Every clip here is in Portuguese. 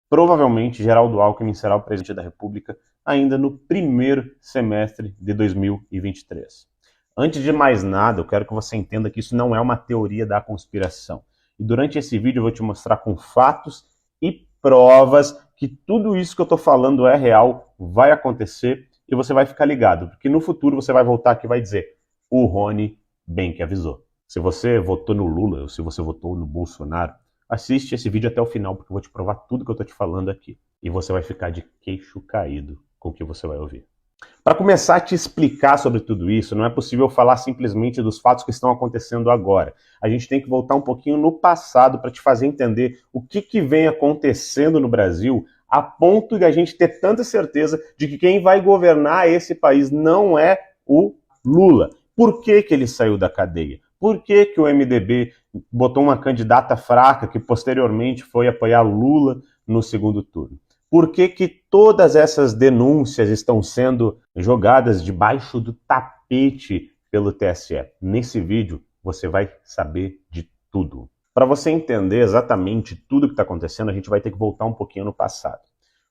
provavelmente Geraldo Alckmin será o presidente da República ainda no primeiro semestre de 2023. Antes de mais nada, eu quero que você entenda que isso não é uma teoria da conspiração. E durante esse vídeo eu vou te mostrar com fatos e provas que tudo isso que eu estou falando é real, vai acontecer e você vai ficar ligado, porque no futuro você vai voltar aqui e vai dizer: o Rony bem que avisou. Se você votou no Lula ou se você votou no Bolsonaro, assiste esse vídeo até o final, porque eu vou te provar tudo que eu estou te falando aqui. E você vai ficar de queixo caído com o que você vai ouvir. Para começar a te explicar sobre tudo isso, não é possível falar simplesmente dos fatos que estão acontecendo agora. A gente tem que voltar um pouquinho no passado para te fazer entender o que vem acontecendo no Brasil a ponto de a gente ter tanta certeza de que quem vai governar esse país não é o Lula. Por que ele saiu da cadeia? Por que o MDB botou uma candidata fraca que posteriormente foi apoiar Lula no segundo turno? Por que todas essas denúncias estão sendo jogadas debaixo do tapete pelo TSE? Nesse vídeo você vai saber de tudo. Para você entender exatamente tudo o que está acontecendo, a gente vai ter que voltar um pouquinho no passado.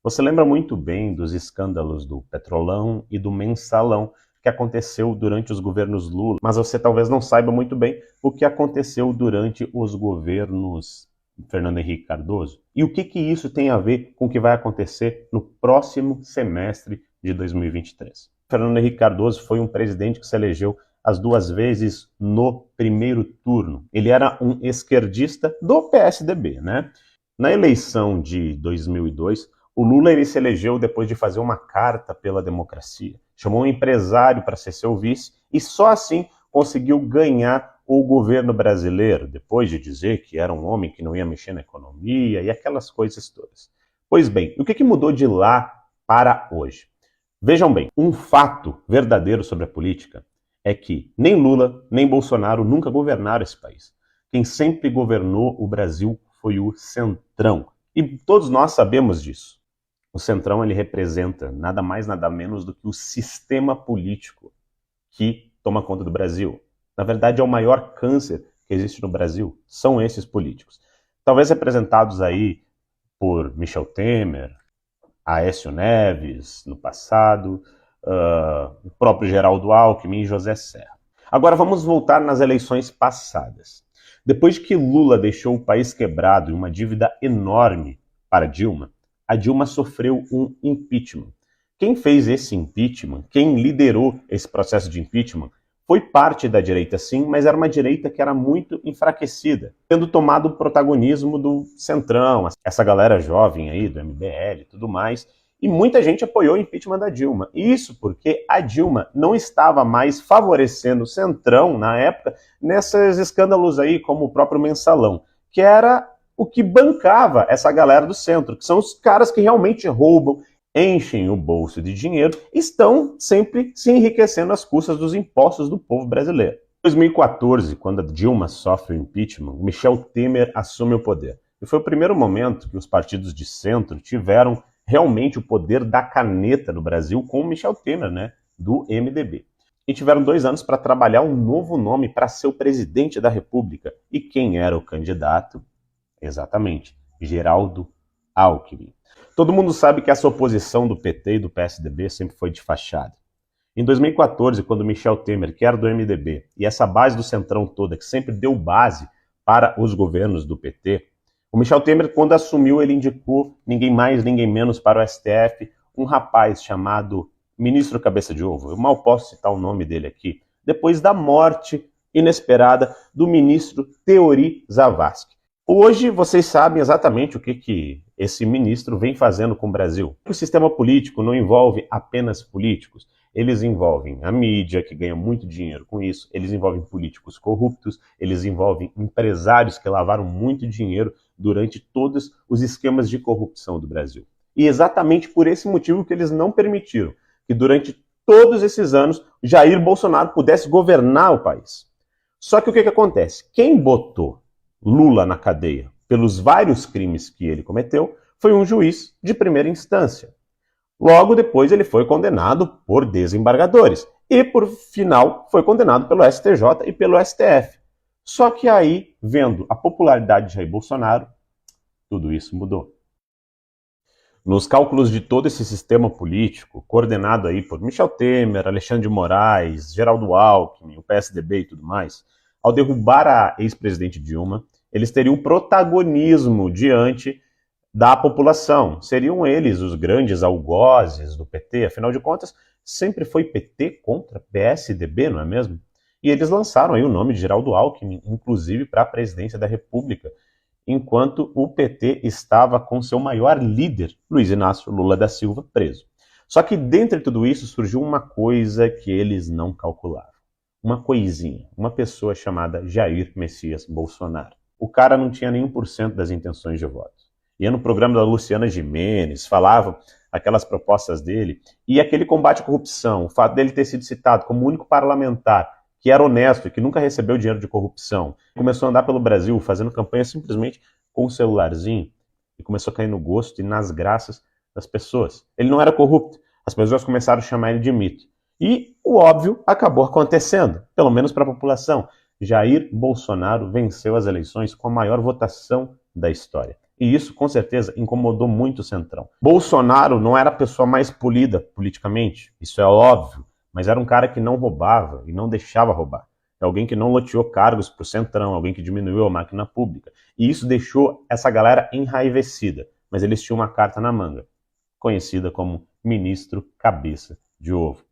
Você lembra muito bem dos escândalos do Petrolão e do Mensalão que aconteceu durante os governos Lula, mas você talvez não saiba muito bem o que aconteceu durante os governos Fernando Henrique Cardoso. E o que isso tem a ver com o que vai acontecer no próximo semestre de 2023? Fernando Henrique Cardoso foi um presidente que se elegeu as duas vezes no primeiro turno. Ele era um esquerdista do PSDB, né? Na eleição de 2002, o Lula ele se elegeu depois de fazer uma carta pela democracia. Chamou um empresário para ser seu vice e só assim conseguiu ganhar o governo brasileiro, depois de dizer que era um homem que não ia mexer na economia e aquelas coisas todas. Pois bem, o que mudou de lá para hoje? Vejam bem, um fato verdadeiro sobre a política é que nem Lula nem Bolsonaro nunca governaram esse país. Quem sempre governou o Brasil foi o Centrão. E todos nós sabemos disso. O Centrão ele representa nada mais nada menos do que o sistema político que toma conta do Brasil. Na verdade, é o maior câncer que existe no Brasil, são esses políticos. Talvez representados aí por Michel Temer, Aécio Neves no passado, o próprio Geraldo Alckmin e José Serra. Agora vamos voltar nas eleições passadas. Depois que Lula deixou o país quebrado e uma dívida enorme para Dilma, a Dilma sofreu um impeachment. Quem fez esse impeachment, quem liderou esse processo de impeachment, foi parte da direita sim, mas era uma direita que era muito enfraquecida, tendo tomado o protagonismo do Centrão, essa galera jovem aí, do MBL e tudo mais, e muita gente apoiou o impeachment da Dilma. Isso porque a Dilma não estava mais favorecendo o Centrão, na época, nesses escândalos aí, como o próprio Mensalão, que era o que bancava essa galera do centro, que são os caras que realmente roubam, enchem o bolso de dinheiro, estão sempre se enriquecendo às custas dos impostos do povo brasileiro. Em 2014, quando a Dilma sofre o impeachment, Michel Temer assume o poder. E foi o primeiro momento que os partidos de centro tiveram realmente o poder da caneta no Brasil com o Michel Temer, né, do MDB. E tiveram 2 anos para trabalhar um novo nome para ser o presidente da República. E quem era o candidato? Exatamente, Geraldo Alckmin. Todo mundo sabe que essa oposição do PT e do PSDB sempre foi de fachada. Em 2014, quando Michel Temer, que era do MDB, e essa base do Centrão toda, que sempre deu base para os governos do PT, o Michel Temer, quando assumiu, ele indicou ninguém mais, ninguém menos para o STF, um rapaz chamado Ministro Cabeça de Ovo. Eu mal posso citar o nome dele aqui. Depois da morte inesperada do ministro Teori Zavascki. Hoje vocês sabem exatamente o que esse ministro vem fazendo com o Brasil. O sistema político não envolve apenas políticos, eles envolvem a mídia, que ganha muito dinheiro com isso, eles envolvem políticos corruptos, eles envolvem empresários que lavaram muito dinheiro durante todos os esquemas de corrupção do Brasil. E exatamente por esse motivo que eles não permitiram que durante todos esses anos Jair Bolsonaro pudesse governar o país. Só que o que acontece? Quem botou Lula na cadeia pelos vários crimes que ele cometeu foi um juiz de primeira instância. Logo depois ele foi condenado por desembargadores e, por final, foi condenado pelo STJ e pelo STF. Só que aí, vendo a popularidade de Jair Bolsonaro, tudo isso mudou. Nos cálculos de todo esse sistema político, coordenado aí por Michel Temer, Alexandre de Moraes, Geraldo Alckmin, o PSDB e tudo mais, ao derrubar a ex-presidente Dilma, eles teriam protagonismo diante da população. Seriam eles os grandes algozes do PT, afinal de contas, sempre foi PT contra PSDB, não é mesmo? E eles lançaram aí o nome de Geraldo Alckmin, inclusive para a presidência da República, enquanto o PT estava com seu maior líder, Luiz Inácio Lula da Silva, preso. Só que dentre tudo isso surgiu uma coisa que eles não calculavam. Uma coisinha, uma pessoa chamada Jair Messias Bolsonaro. O cara não tinha nem 1% das intenções de voto. Ia no programa da Luciana Gimenez, falava aquelas propostas dele, e aquele combate à corrupção, o fato dele ter sido citado como o único parlamentar que era honesto e que nunca recebeu dinheiro de corrupção, começou a andar pelo Brasil fazendo campanha simplesmente com um celularzinho e começou a cair no gosto e nas graças das pessoas. Ele não era corrupto, as pessoas começaram a chamar ele de mito. E o óbvio acabou acontecendo, pelo menos para a população. Jair Bolsonaro venceu as eleições com a maior votação da história. E isso, com certeza, incomodou muito o Centrão. Bolsonaro não era a pessoa mais polida politicamente, isso é óbvio, mas era um cara que não roubava e não deixava roubar. É alguém que não loteou cargos para o Centrão, alguém que diminuiu a máquina pública. E isso deixou essa galera enraivecida. Mas eles tinham uma carta na manga, conhecida como Ministro Cabeça de Ovo.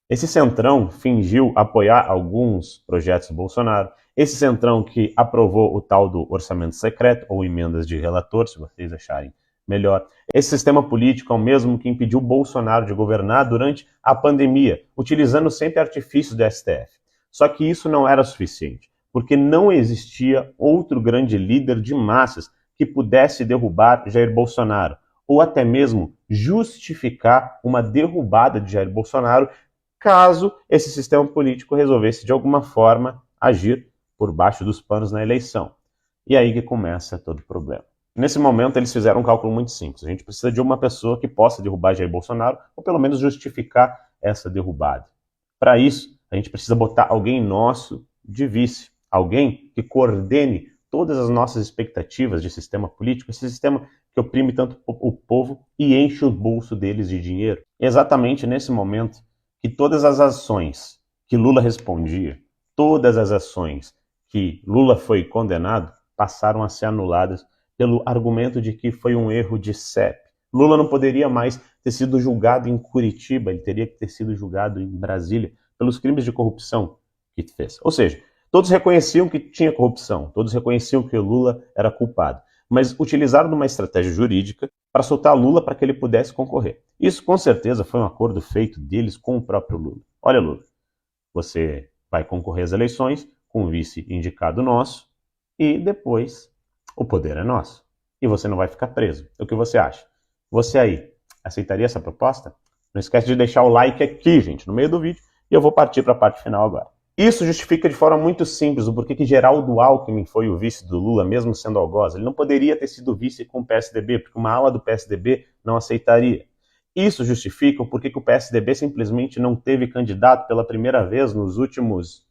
Esse Centrão fingiu apoiar alguns projetos do Bolsonaro. Esse Centrão que aprovou o tal do orçamento secreto, ou emendas de relator, se vocês acharem melhor. Esse sistema político é o mesmo que impediu Bolsonaro de governar durante a pandemia, utilizando sempre artifícios do STF. Só que isso não era suficiente, porque não existia outro grande líder de massas que pudesse derrubar Jair Bolsonaro, ou até mesmo justificar uma derrubada de Jair Bolsonaro, caso esse sistema político resolvesse de alguma forma agir por baixo dos panos na eleição. E aí que começa todo o problema. Nesse momento, eles fizeram um cálculo muito simples. A gente precisa de uma pessoa que possa derrubar Jair Bolsonaro, ou pelo menos justificar essa derrubada. Para isso, a gente precisa botar alguém nosso de vice. Alguém que coordene todas as nossas expectativas de sistema político, esse sistema que oprime tanto o povo e enche o bolso deles de dinheiro. E exatamente nesse momento que todas as ações que Lula respondia, todas as ações que Lula foi condenado, passaram a ser anuladas pelo argumento de que foi um erro de CEP. Lula não poderia mais ter sido julgado em Curitiba, ele teria que ter sido julgado em Brasília pelos crimes de corrupção que fez. Ou seja, todos reconheciam que tinha corrupção, todos reconheciam que Lula era culpado, mas utilizaram uma estratégia jurídica para soltar Lula para que ele pudesse concorrer. Isso com certeza foi um acordo feito deles com o próprio Lula. Olha, Lula, você vai concorrer às eleições com um vice indicado nosso e depois o poder é nosso. E você não vai ficar preso. O que você acha? Você aí, aceitaria essa proposta? Não esquece de deixar o like aqui, gente, no meio do vídeo. E eu vou partir para a parte final agora. Isso justifica de forma muito simples o porquê que Geraldo Alckmin foi o vice do Lula, mesmo sendo algoz. Ele não poderia ter sido vice com o PSDB, porque uma ala do PSDB não aceitaria. Isso justifica o porquê que o PSDB simplesmente não teve candidato pela primeira vez nos últimos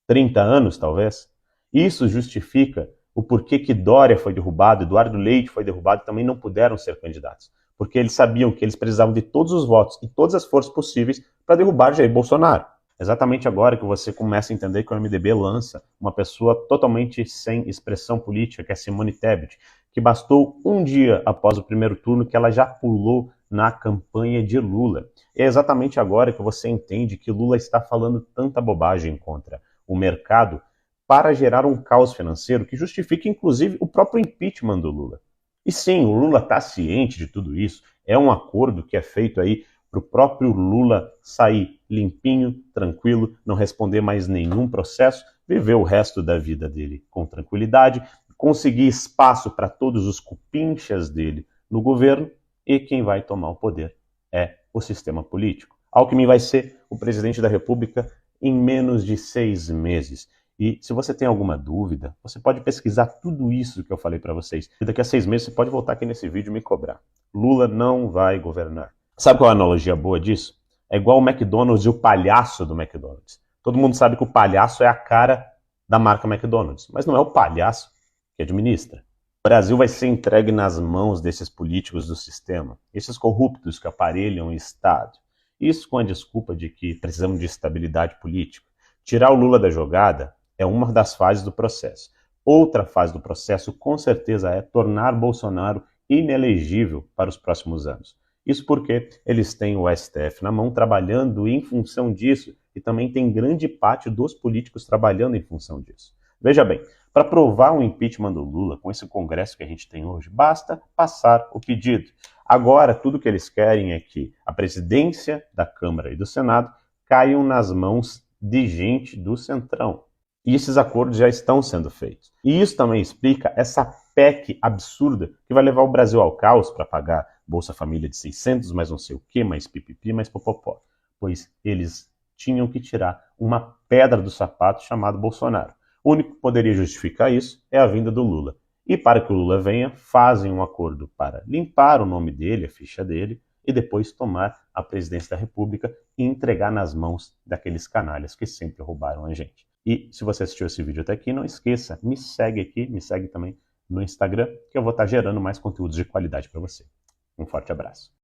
30 anos, talvez. Isso justifica o porquê que Dória foi derrubado, Eduardo Leite foi derrubado e também não puderam ser candidatos. Porque eles sabiam que eles precisavam de todos os votos e todas as forças possíveis para derrubar Jair Bolsonaro. Exatamente agora que você começa a entender que o MDB lança uma pessoa totalmente sem expressão política, que é Simone Tebet, que bastou um dia após o primeiro turno que ela já pulou na campanha de Lula. E é exatamente agora que você entende que Lula está falando tanta bobagem contra o mercado para gerar um caos financeiro que justifica, inclusive, o próprio impeachment do Lula. E sim, o Lula está ciente de tudo isso. É um acordo que é feito aí para o próprio Lula sair limpinho, tranquilo, não responder mais nenhum processo, viver o resto da vida dele com tranquilidade, conseguir espaço para todos os cupinchas dele no governo, e quem vai tomar o poder é o sistema político. Alckmin vai ser o presidente da República em menos de 6 meses. E se você tem alguma dúvida, você pode pesquisar tudo isso que eu falei para vocês. E daqui a 6 meses você pode voltar aqui nesse vídeo e me cobrar. Lula não vai governar. Sabe qual é a analogia boa disso? É igual o McDonald's e o palhaço do McDonald's. Todo mundo sabe que o palhaço é a cara da marca McDonald's, mas não é o palhaço que administra. O Brasil vai ser entregue nas mãos desses políticos do sistema, esses corruptos que aparelham o Estado. Isso com a desculpa de que precisamos de estabilidade política. Tirar o Lula da jogada é uma das fases do processo. Outra fase do processo, com certeza, é tornar Bolsonaro inelegível para os próximos anos. Isso porque eles têm o STF na mão trabalhando em função disso e também tem grande parte dos políticos trabalhando em função disso. Veja bem, para provar um impeachment do Lula com esse Congresso que a gente tem hoje, basta passar o pedido. Agora, tudo que eles querem é que a presidência da Câmara e do Senado caiam nas mãos de gente do Centrão. E esses acordos já estão sendo feitos. E isso também explica essa PEC absurda que vai levar o Brasil ao caos para pagar Bolsa Família de 600, mais não sei o que, mais pipipi, mais popopó. Pois eles tinham que tirar uma pedra do sapato chamado Bolsonaro. O único que poderia justificar isso é a vinda do Lula. E para que o Lula venha, fazem um acordo para limpar o nome dele, a ficha dele, e depois tomar a presidência da República e entregar nas mãos daqueles canalhas que sempre roubaram a gente. E se você assistiu esse vídeo até aqui, não esqueça, me segue aqui, me segue também no Instagram, que eu vou estar gerando mais conteúdos de qualidade para você. Um forte abraço.